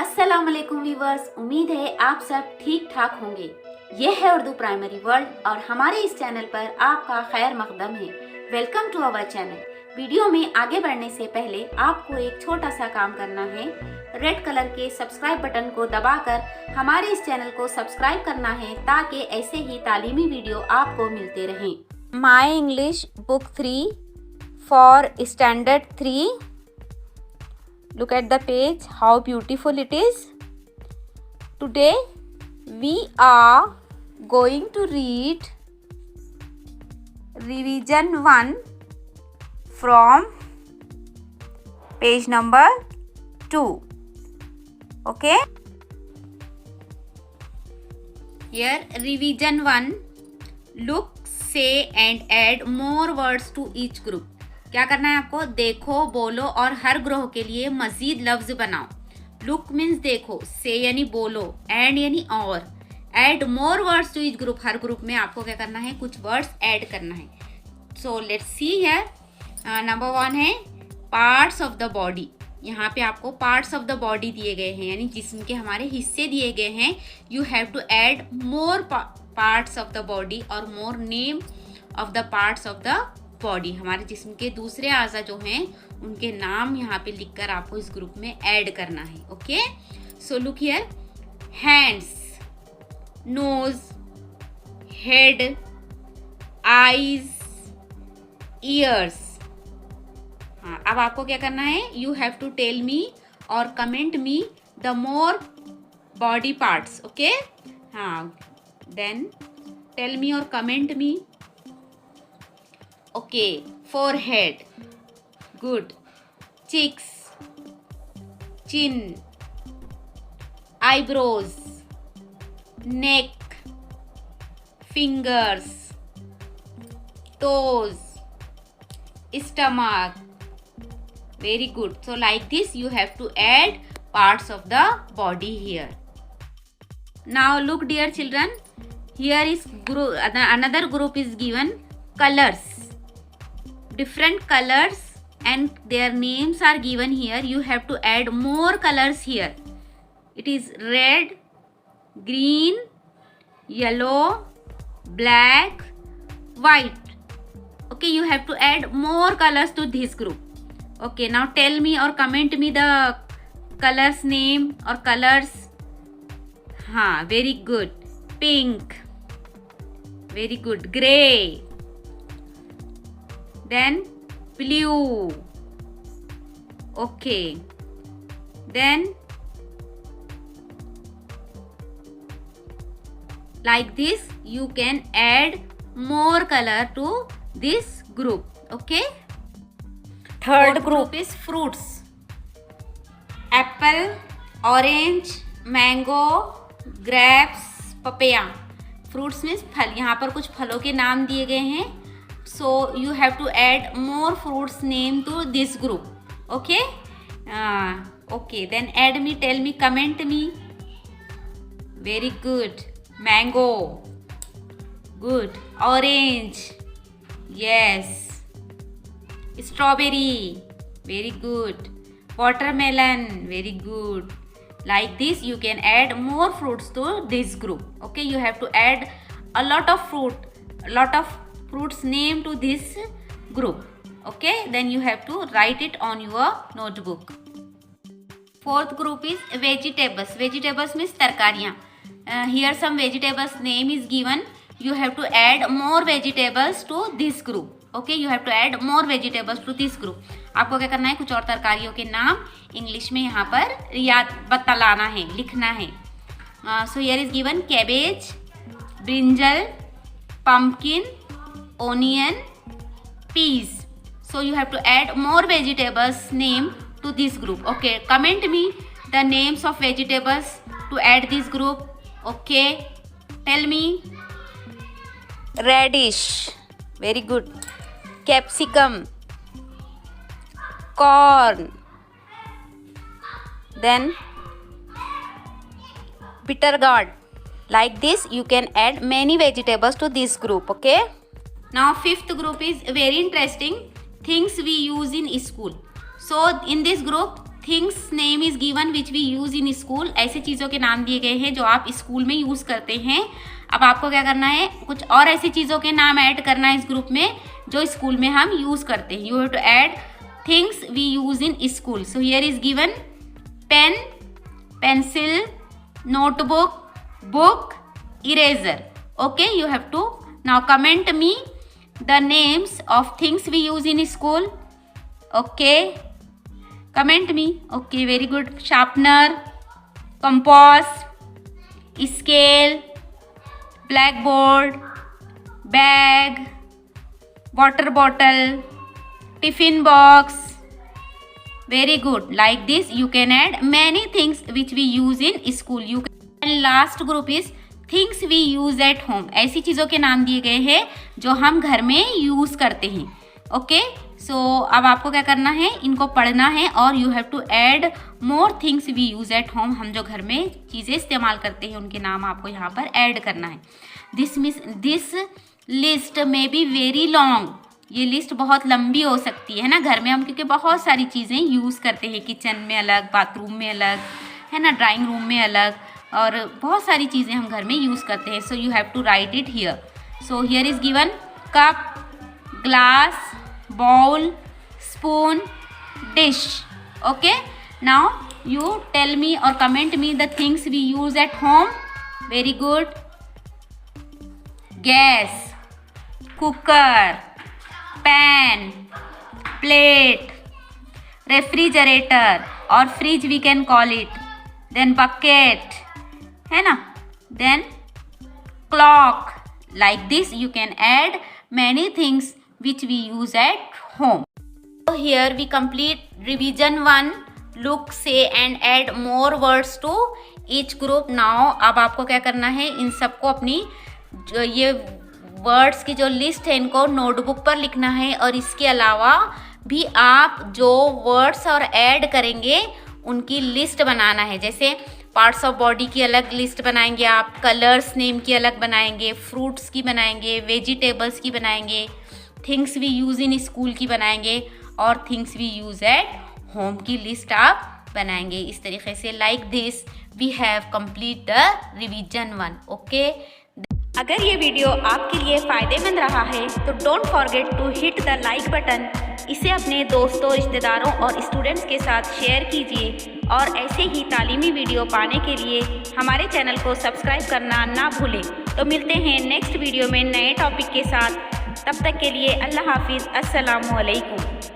अस्सलाम वालेकुम व्यूवर्स, उम्मीद है आप सब ठीक ठाक होंगे। यह है उर्दू प्राइमरी वर्ल्ड और हमारे इस चैनल पर आपका खैर मकदम है। Welcome to our channel. Video में आगे बढ़ने से पहले आपको एक छोटा सा काम करना है। रेड कलर के सब्सक्राइब बटन को दबाकर हमारे इस चैनल को सब्सक्राइब करना है ताकि ऐसे ही तालीमी वीडियो आपको मिलते रहें। My English book 3 for standard 3। Look at the page, how beautiful it is. Today we are going to read revision 1 from page number 2. Okay? Here revision 1. Look, say and add more words to each group. क्या करना है आपको? देखो, बोलो और हर ग्रोह के लिए मजीद लफ्ज बनाओ। लुक मीन्स देखो, से यानी बोलो, एंड यानी और, add more words to each group. हर ग्रुप में आपको क्या करना है? कुछ वर्ड्स ऐड करना है। So let's see here. Number 1 है पार्ट्स ऑफ द बॉडी। यहाँ पे आपको पार्ट्स ऑफ द बॉडी दिए गए हैं, यानी जिस्म के हमारे हिस्से दिए गए हैं। You have to add more parts of the body और more name of the parts of the body. हमारे जिस्म के दूसरे आज़ा जो हैं उनके नाम यहाँ पे लिखकर आपको इस ग्रुप में ऐड करना है। Okay, so look here. Hands, nose, head, eyes, ears. हाँ, अब आपको क्या करना है? You have to tell me और comment me the more body parts. Okay, हाँ, देन टेल मी और comment me. Okay, forehead, good. Cheeks, chin, eyebrows, neck, fingers, toes, stomach. Very good. So like this you have to add parts of the body here. Now look dear children, here is group, another group is given, colors. Different colors and their names are given here. You have to add more colors here. It is red, green, yellow, black, white. Okay, you have to add more colors to this group. Okay, now tell me or comment me the colors name or colors. हाँ, very good. Pink, very good. Gray, then blue. Okay, then like this you can add more color to this group. Okay, third group is fruits. Apple, orange, mango, grapes, papaya. Fruits means फल। यहाँ पर कुछ फलों के नाम दिए गए हैं। So you have to add more fruits name to this group. Okay, okay, then add me, tell me, comment me. Very good. Mango, good. Orange, yes. Strawberry, very good. Watermelon, very good. Like this you can add more fruits to this group. Okay, you have to add a lot of fruits name to this group. Okay, then you have to write it on your notebook. Fourth group is vegetables. Vegetables means तरकारियाँ. Here some vegetables name is given. You have to add more vegetables to this group. Okay, you have to add more vegetables to this group. आपको क्या करना है? कुछ और तरकारियों के नाम English में यहाँ पर याद बतलाना है, लिखना है। So here is given cabbage, brinjal, pumpkin, onion, peas. So you have to add more vegetables name to this group. Okay, comment me the names of vegetables to add this group. Okay, tell me. Radish, very good. Capsicum, corn, then bitter gourd. Like this you can add many vegetables to this group. Okay, now fifth group is very interesting, things we use in school. So in this group things name is given which we use in school, ऐसे चीज़ों के नाम दिए गए हैं जो आप school में यूज़ करते हैं। अब आपको क्या करना है, कुछ और ऐसी चीज़ों के नाम ऐड करना है इस ग्रुप में जो स्कूल में हम यूज़ करते हैं। You have to add things we use in school. So here is given pen, pencil, notebook, book, eraser. Okay, you have to now comment me the names of things we use in school. Okay, comment me. Okay, very good. Sharpener, compass, scale, blackboard, bag, water bottle, tiffin box. Very good. Like this you can add many things which we use in school. You can, and last group is things we use at home. ऐसी चीज़ों के नाम दिए गए हैं जो हम घर में यूज़ करते हैं। ओके, सो अब आपको क्या करना है, इनको पढ़ना है और you have to add more things we use at home. हम जो घर में चीज़ें इस्तेमाल करते हैं उनके नाम आपको यहाँ पर ऐड करना है। दिस लिस्ट में बी वेरी लॉन्ग, ये लिस्ट बहुत लंबी हो सकती है ना घर में हम, क्योंकि बहुत सारी चीज़ें यूज़ करते हैं, किचन में अलग, बाथरूम में अलग, है ना, ड्राइंग रूम में अलग, और बहुत सारी चीज़ें हम घर में यूज़ करते हैं। So you have to write it here. So here is given cup, glass, bowl, spoon, dish. Okay, now you tell me or comment me the things we use at home. Very good. Gas, cooker, pan, plate, refrigerator or fridge we can call it, then bucket, है ना, then clock. Like this you can add many things which we use at home. So here we complete revision 1. Look, say and add more words to each group. Now अब आपको क्या करना है, इन सबको अपनी जो ये वर्ड्स की जो लिस्ट है इनको नोटबुक पर लिखना है, और इसके अलावा भी आप जो वर्ड्स और ऐड करेंगे उनकी लिस्ट बनाना है। जैसे पार्ट्स ऑफ बॉडी की अलग लिस्ट बनाएंगे आप, कलर्स नेम की अलग बनाएंगे, फ्रूट्स की बनाएंगे, वेजिटेबल्स की बनाएंगे, things we use in school की बनाएंगे, और things we use at home की लिस्ट आप बनाएंगे। इस तरीके से like this we have complete the revision 1। Okay, अगर ये वीडियो आपके लिए फ़ायदेमंद रहा है तो don't forget to hit the like button. इसे अपने दोस्तों, रिश्तेदारों और स्टूडेंट्स के साथ शेयर कीजिए, और ऐसे ही तालीमी वीडियो पाने के लिए हमारे चैनल को सब्सक्राइब करना ना भूलें। तो मिलते हैं नेक्स्ट वीडियो में नए टॉपिक के साथ। तब तक के लिए अल्लाह हाफिज़, अस्सलामु अलैकुम।